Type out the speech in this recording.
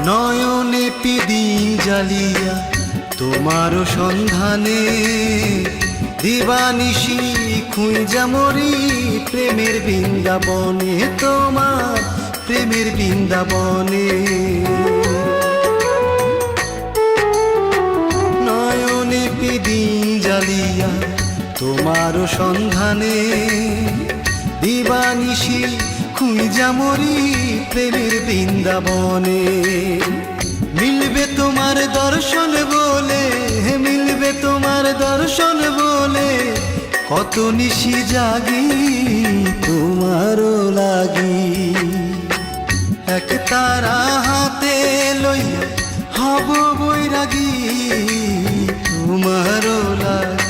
নয়নে পিদিন জ্বালিয়া তোমার সন্ধানে দিবানিশি খুঁজা মরি প্রেমের বৃন্দাবনে, তোমার প্রেমের বৃন্দাবনে। নয়নে পিদিন জ্বালিয়া তোমার সন্ধানে দিবানিশি খুঁজা মরি প্রেমের বৃন্দাবনে। মিলবে তোমার দর্শন বলে, মিলবে তোমার দর্শন বলে কত নিশি জাগি তোমারও লাগি। এক তারা হাতে লইয়া হব বৈরাগী তোমারও লাগি।